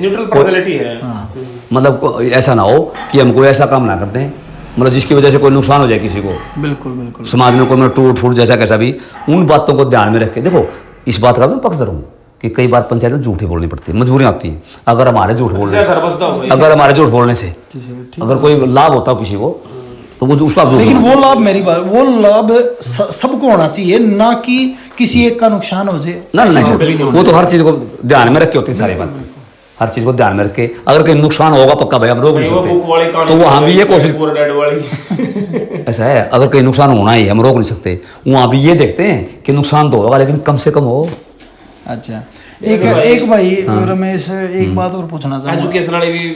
मतलब ऐसा ना हो कि हम कोई ऐसा काम ना करते हैं मतलब जिसकी वजह से कोई नुकसान हो जाए किसी को, बिल्कुल समाज में कोई मतलब टूट फूट जैसा कैसा भी, उन बातों को ध्यान में रख के देखो इस बात का मैं पक्षधर हूँ कि कई बार पंचायत में झूठ ही बोलनी पड़ती है, मजबूरियाँ होती हैं। अगर हमारे झूठ बोलने से अगर कोई लाभ होता हो किसी को तो वो उसका लेकिन वो लाभ मेरी बात वो लाभ सबको होना चाहिए ना कि किसी एक का नुकसान हो जाए नहीं, वो तो हर चीज को ध्यान में रख के होती है सारी बात, हर चीज को ध्यान में रख के अगर कहीं नुकसान होगा पक्का भाई हम रोक नहीं सकते तो वो हम भी ये कोशिश ऐसा है, अगर कहीं नुकसान होना ही हम रोक नहीं सकते, वहाँ भी ये देखते हैं कि नुकसान तो होगा लेकिन कम से कम हो। अच्छा एक भाई रमेश एक बात और पूछना चाहूँगा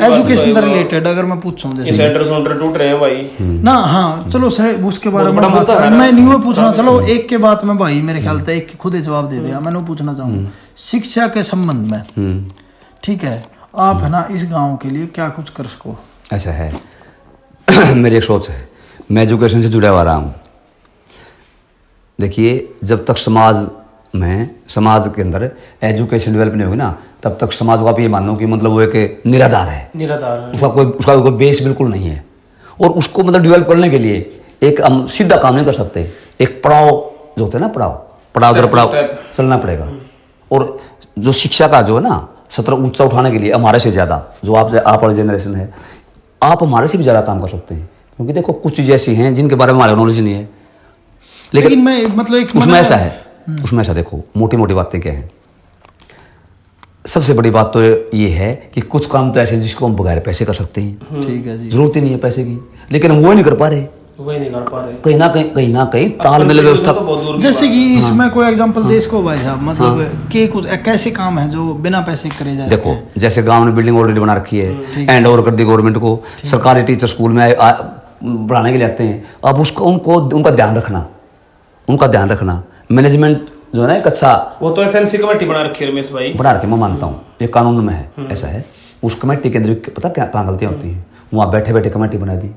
एजुकेशन रिलेटेड अगर मैं पूछूं जैसे सेंटर टूट रहे हैं भाई ना, हाँ चलो सर उसके बारे में मैं न्यू पूछना, चलो एक के बाद में भाई मेरे ख्याल से एक खुद ही जवाब दे दिया, मैं पूछना चाहूँगा शिक्षा के संबंध में, ठीक है आप है ना इस गाँव के लिए क्या कुछ कर सको? ऐसा है मेरी एक सोच है, मैं एजुकेशन से जुड़ा हुआ रहा हूँ। देखिए जब तक समाज के अंदर एजुकेशन डेवलप नहीं होगी ना तब तक समाज को आप ये मानो कि मतलब वो एक निराधार है, उसका कोई बेस बिल्कुल नहीं है और उसको मतलब डेवलप करने के लिए एक हम सीधा काम नहीं कर सकते, एक पड़ाव जो होता है ना पड़ाव दर पड़ाव चलना पड़ेगा। और जो शिक्षा का जो है ना सत्र ऊंचा उठाने के लिए हमारे से ज़्यादा जो आप वाली जनरेशन है आप हमारे से भी ज़्यादा काम कर सकते हैं, क्योंकि देखो कुछ चीज़ें ऐसी हैं जिनके बारे में हमारे नॉलेज नहीं है, लेकिन मैं मतलब उसमें ऐसा है उसमें ऐसा देखो मोटी मोटी बातें क्या है। सबसे बड़ी बात तो ये है कि कुछ काम तो ऐसे जिसको हम बगैर पैसे कर सकते हैं, ठीक है जी, जरूरत ही नहीं है पैसे की, लेकिन हम वो नहीं कर पा रहे, कहीं ना कहीं तालमेल व्यवस्था। जैसे कि इसमें कोई एग्जांपल दे इसको भाई साहब, मतलब कि कुछ कैसे काम है जो बिना पैसे करे जाए? देखो जैसे गांव में बिल्डिंग ऑलरेडी बना रखी है, हैंड ओवर कर दी गवर्नमेंट को, सरकारी टीचर स्कूल में पढ़ाने के लिए आते हैं, अब उसको उनका ध्यान रखना मैनेजमेंट जो है ना एक अच्छा, वो तो एसएमसी कमेटी बना रखी है रमेश भाई, बना रखी मैं मानता हूँ ये कानून में है ऐसा है। उस कमेटी के अंदर पता क्या कहाँ गलतियाँ होती हैं, वहाँ बैठे बैठे कमेटी बना दी,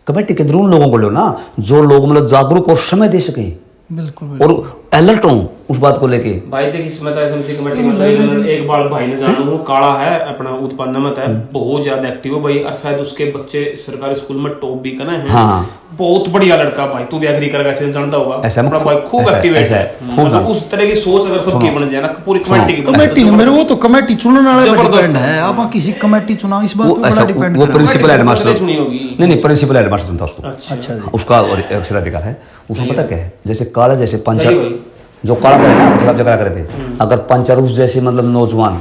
कमेटी के अंदर उन लोगों को लो ना जो लोग मतलब जागरूक और समय दे सकें, बिल्कुल और अलर्ट हो उस बात को लेके। भाई देखिए इसमें तो एसएमसी कमेटी में एक बार भाई ने जाना वो काला है अपना उत्पन्न मत है, बहुत ज्यादा एक्टिव है भाई, और शायद उसके बच्चे सरकारी स्कूल में टॉप भी करना है। हाँ बहुत बढ़िया लड़का भाई, तू भी एग्री करेगा ऐसे जानता होगा, ऐसा अपना भाई खूब एक्टिव है, मतलब उस तरह की सोच अगर सबकी बन जाए ना पूरी कमेटी मेरे वो तो कमेटी चुनने वाले डिपेंड है, आप किसी कमेटी चुनाव इस बात पे बड़ा डिपेंड वो प्रिंसिपल हेडमास्टर चुनी होगी, नहीं प्रिंसिपल हेडमास्टर चुनता उसको, अच्छा जी उसका अधिकार है। उसमें पता क्या है, जैसे काला जैसे पंचर जो काला है ना जो आप जगह करे थे, अगर पंचर उस जैसे मतलब नौजवान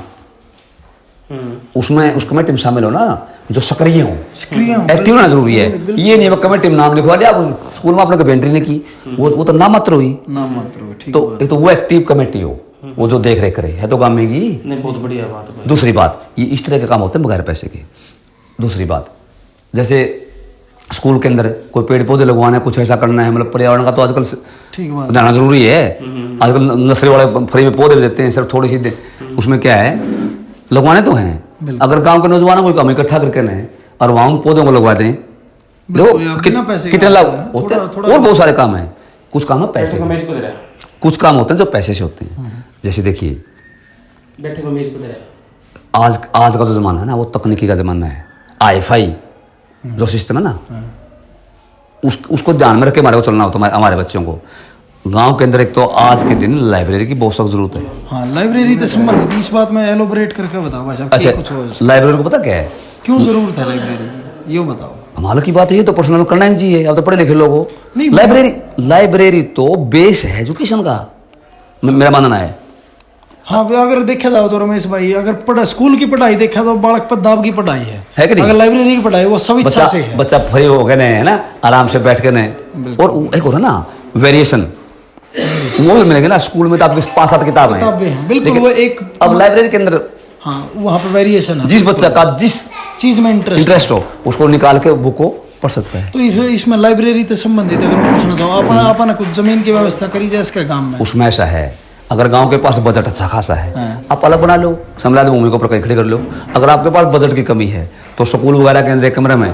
उसमें उस कमेटी में शामिल हो ना जो सक्रिय हो एक्टिव होना जरूरी है। ये नहीं कमेटी में नाम लिखवा दिया आप स्कूल में आपने कभी एंट्री नहीं की, वो तो नाम मात्र हुई, तो एक तो वो एक्टिव कमेटी हो वो जो देख रेख करे है तो काम में की नहीं, बहुत बढ़िया बात है। दूसरी बात ये इस तरह के काम होते हैं बगैर पैसे के। दूसरी बात जैसे स्कूल के अंदर कोई पेड़ पौधे लगवाना है, कुछ ऐसा करना है, मतलब पर्यावरण का तो आजकल ध्यान जरूरी है। आजकल नर्सरी वाले फ्री में पौधे भी देते हैं, सिर्फ थोड़ी सी उसमें क्या है लगवाने तो हैं, अगर गांव के नौजवानों को काम इकट्ठा करके ना और वहाँ उन पौधों को लगवा दें, देखो कितने लाभ होते हैं। और बहुत सारे काम हैं, कुछ काम है पैसे, कुछ काम होते हैं जो पैसे से होते हैं। जैसे देखिए आज का जो जमाना है ना वो तकनीकी का जमाना है, IFI जो सिस्टम है ना उसको ध्यान में रख के हमारे को चलना होता है। हमारे बच्चों को गांव के अंदर एक तो आज के दिन लाइब्रेरी की बहुत सख्त जरूरत है। हाँ लाइब्रेरी से संबंधित इस बात में एलोबरेट करके बताओ भाई साहब। अच्छा कुछ लाइब्रेरी को पता क्या है क्यों जरूरत है लाइब्रेरी की, ये बताओ। कमाल की बात है, ये तो पर्सनल करना ही चाहिए, अब तो पढ़े लिखे लोग हो। लाइब्रेरी तो बेस है एजुकेशन का, मेरा मानना है। हाँ अगर देखा जाए तो रमेश भाई, अगर स्कूल की पढ़ाई देखा तो बालक पर दाब की पढ़ाई है कि नहीं? अगर लाइब्रेरी की पढ़ाई वो सब इच्छा से है। बच्चा फ्री हो गए है ना, आराम से बैठ के ने। और एक होता ना वेरिएशन, वो भी मिलेंगे ना। स्कूल में तो आपकी 5-7 किताबें हैं, बिल्कुल। वो एक अब लाइब्रेरी के अंदर हाँ वहाँ पर वेरिएशन है। जिस बच्चा का जिस चीज में इंटरेस्ट हो उसको निकाल के बुक को पढ़ सकता है। तो इसमें लाइब्रेरी से संबंधित अगर मैं पूछना चाहूँ, अपना कुछ जमीन की व्यवस्था करी जाए इसके गांव में? उसमें ऐसा है, अगर गांव के पास बजट अच्छा खासा है, आप अलग बना लो, समलाद भूमि को ऊपर खड़ी कर लो। अगर आपके पास बजट की कमी है तो स्कूल वगैरह के अंदर 1 कमरे में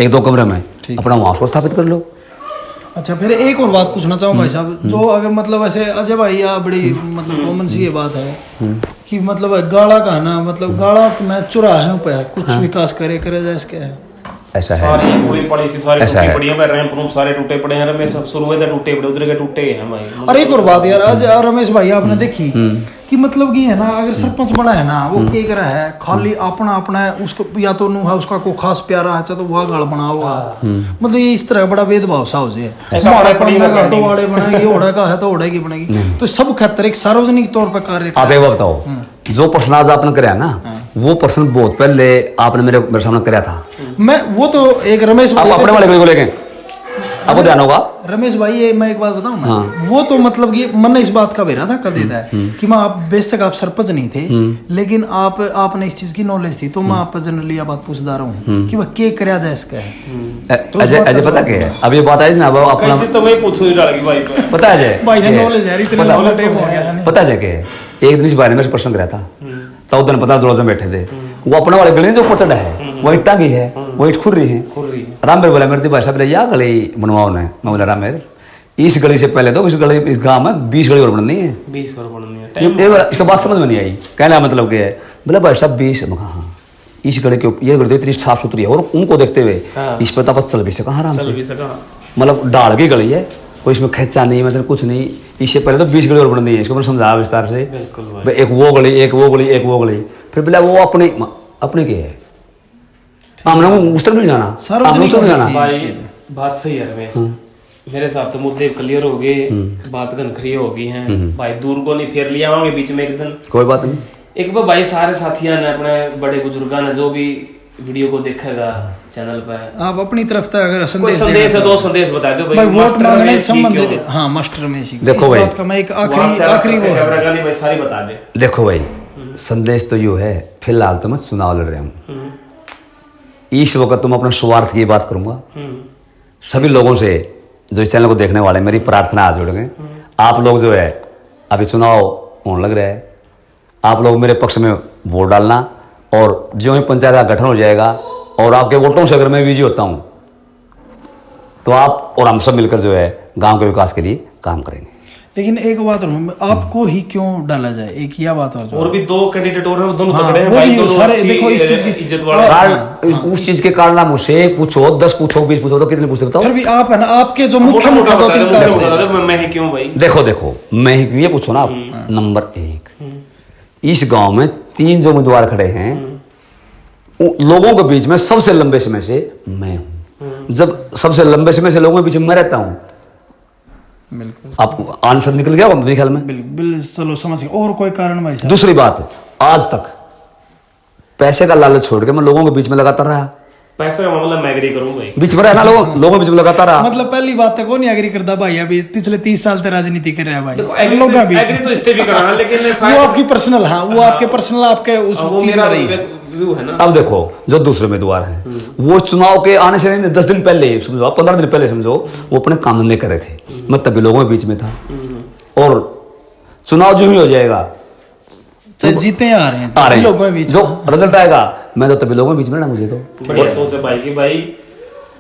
1-2 कमरे में अपना वहाँ उसको स्थापित कर लो। अच्छा फिर एक और बात पूछना चाहूँ भाई साहब, जो अगर मतलब ऐसे अजय भाई या बड़ी मतलब कॉमन सी ये बात है कि मतलब गाड़ा का है ना, मतलब गाड़ा में चुराहे पे कुछ विकास करे जाए इसके है। ऐसा है, सारी पूरी पड़ी सी सारी ऐसा टूटी है। पड़ी है, रैंप रूप सारे टूटे पड़े हैं रमेश। शुरू में तो टूटे पड़े, उधर के टूटे हैं भाई। और एक और बात यार, आज रमेश भाई आपने देखी कि मतलब कि है ना, अगर सरपंच बना है ना, वो क्या कर रहा है, खाली अपना है उसको, या तो नु है उसका को खास प्यारा है, तो वह गढ़ बना हुआ। मतलब ये इस तरह बड़ा भेदभाव सा हो जाए, हमारा पड़ना का तो वाड़े बनाएगी, ओढ़ा का है तो ओढ़े की बनेगी। तो सब खतर एक सार्वजनिक तौर पर कार्य। आप एक बात बताओ, जो प्रश्न आज आपने कराया ना, वो प्रश्न बहुत पहले आपने मेरे सामने कराया था। मैं वो तो एक रमेश आप अपने वाले को लेके आपको ध्यान होगा। रमेश भाई ये मैं एक बात बताऊं ना, वो तो मतलब कि मन ने इस बात का बेरा था कर देता है कि मैं आप बेशक आप सरपंच नहीं थे, लेकिन आपने इस चीज की नॉलेज थी, तो मैं आप जनरली ये बात पूछता रहा हूँ कि वह क्या कराया जाए इसका है। अजय पता क्या है, अब ये बात आई ना, अब अपना तो मैं पूछूं ही डालेगी भाई पे। पता है अजय, भाई ने नॉलेज है, इतने नॉलेज टाइम हो गया। पता है क्या, एक दिन इस बारे में प्रश्न कराया था, तो उधर पता दरोजे में बैठे थे, वो अपने वाले गली जो पचड़ा है वो ईटा की है, वो ईट खुल रही है। रामबीर बोला मेरे भाई साहब या गली बनवाओ ने। मैं बोला रामबीर इस गली से पहले तो इस गांव में 20 गली और बननी है, 20 और बननी है। इसके बाद समझ में नहीं आई, कहना मतलब क्या है। बोला भाई साहब 20, मैं कहा हाँ, इस गली के ये गली इतनी साफ सुथरी है, और उनको देखते हुए इस पर तो चल भी सका आराम से, मतलब डाल की गली है, कोई इसमें खेचा नहीं, मतलब कुछ नहीं। इससे पहले तो 20 गली और बननी है, इसको मैंने समझाया विस्तार से, एक वो गली एक वो गली एक वो गली। फिर बोला वो अपने के है, हमने उस तरफ नहीं जाना, हमने उस तरफ नहीं जाना। भाई बात सही है रमेश, मेरे साथ तो मुद्दे क्लियर हो गए, बात घनखरी हो गई है भाई। दूर को नहीं फेर लिया आवांगे बीच में एक दिन, कोई बात नहीं। एक बार भाई सारे साथियों ने अपने बड़े बुजुर्गों ने जो भी वीडियो को देखेगा चैनल पर, आप अपनी तरफ से अगर कोई संदेश है 2 संदेश बता दो भाई। वोट मांगने संबंधित, हाँ मास्टर रमेश जी, देखो भाई मैं एक आखिरी वो भाई सारी बता दे। देखो भाई, संदेश तो यूँ है, फिलहाल तो मैं चुनाव लड़ रहा हूँ, इस वक्त तुम अपना स्वार्थ की बात करूंगा। सभी लोगों से जो इस चैनल को देखने वाले, मेरी प्रार्थना आज जुड़ गए, आप लोग जो है अभी चुनाव होने लग रहा है, आप लोग मेरे पक्ष में वोट डालना, और जो ही पंचायत का गठन हो जाएगा और आपके वोटों से अगर मैं विजयी होता हूँ तो आप और हम सब मिलकर जो है गांव के विकास के लिए काम करेंगे। लेकिन एक बात और, आपको ही क्यों डाला जाए, एक यह बात और भी 2 कैंडिडेट और हैं, वो दोनों हाँ, तगड़े हैं वो भाई, भी दोनों सारे अच्छी देखो इस चीज की इज्जत वाले कारण उस चीज के कारण आप मुझसे पूछो, 10 पूछो 20 पूछो, तो कितने पूछते बताओ। फिर भी आप है ना, आपके जो मुख्य 2-3 कारण, मैं ही क्यों भाई। देखो मैं ही क्यों ये पूछो ना आप। नंबर 1, इस गांव में 3 जो उम्मीदवार खड़े हैं, लोगों के बीच में सबसे लंबे समय से मैं हूं। जब सबसे लंबे समय से लोगों के बीच में मैं रहता हूं, बिल्कुल आप आंसर निकल गया मेरे ख्याल में। बिल्कुल चलो समझ गए। और कोई कारण भाई साहब? दूसरी बात, आज तक पैसे का लालच छोड़ के मैं लोगों के बीच में लगातार रहा, पैसे का मामला मैं एग्री करूं भाई, बीच में रहना, लोगों के बीच में लगातार रहा। मतलब पहली बात है, कौन एग्री करता भाई, अभी पिछले 30 साल से राजनीति कर रहा है भाई। एग्री तो इससे भी करना, लेकिन वो आपकी पर्सनल, हाँ वो आपके पर्सनल, आपके उस चीज में रही व्यू है ना। अब देखो जो दूसरे उम्मीदवार हैं, वो चुनाव के आने से नहीं 10 दिन पहले समझो, 15 दिन पहले समझो, वो अपने काम धंधे कर रहे थे, मैं तभी लोगों के बीच में था। और चुनाव जो ही हो जाएगा, चाहे जीते आ रहे हैं लोगों के बीच, जो रिजल्ट आएगा, मैं तो तभी लोगों के बीच में रहना। मुझे तो बढ़िया सोच है भाई की भाई।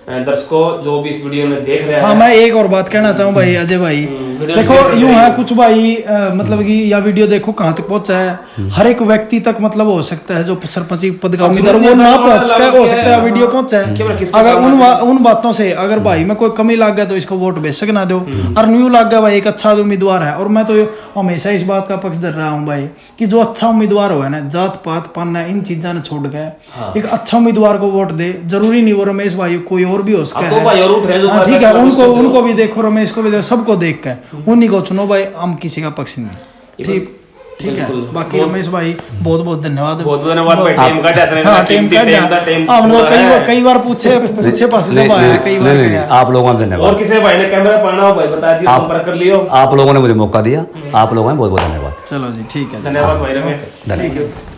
दर्शकों जो भी इस वीडियो में देख रहे हैं, हाँ मैं एक और बात कहना चाहूँ भाई अजय भाई, देखो यूं है कुछ भाई मतलब कि यह वीडियो देखो कहाँ तक पहुंचा है, हर एक व्यक्ति तक मतलब हो सकता है जो सरपंच पद का उम्मीदवार वो ना पहुंच सके, हो सकता है वीडियो पहुंचा है। अगर उन बातों से अगर भाई में कोई कमी लग गया तो इसको वोट बेशक ना दो, और न्यू लग गया भाई एक अच्छा उम्मीदवार है। और मैं तो हमेशा इस बात का पक्ष धर रहा हूँ भाई कि जो अच्छा उम्मीदवार हो ना, जात पात पाना इन चीजों ने छोड़ के एक अच्छा उम्मीदवार को वोट दे। जरूरी नहीं वो रमेश भाई कोई और भी हो सकता अब तो भाई और उठ रहे हैं जो हाँ, ठीक है, बात उनको कर रहे हो। उनको भी देखो, रमेश को भी देखो, सबको देख कर उन्हीं को चुनो भाई, हम किसी का पक्ष नहीं। ठीक है, बिल्कुल। बाकी रमेश भाई बहुत बहुत धन्यवाद। बहुत धन्यवाद भाई, टाइम का हाँ, टाइम कई बार पूछे पास से आया, कई बार नहीं, गया। आप लोगों का और धन्यवाद। किसी भाई ने कैमरा पढ़ना हो भाई बता दियो, संपर्क कर लियो। आप लोगों ने मुझे मौका दिया, आप लोगों का बहुत बहुत धन्यवाद। चलो जी, ठीक है, धन्यवाद भाई रमेश। धन्यवाद।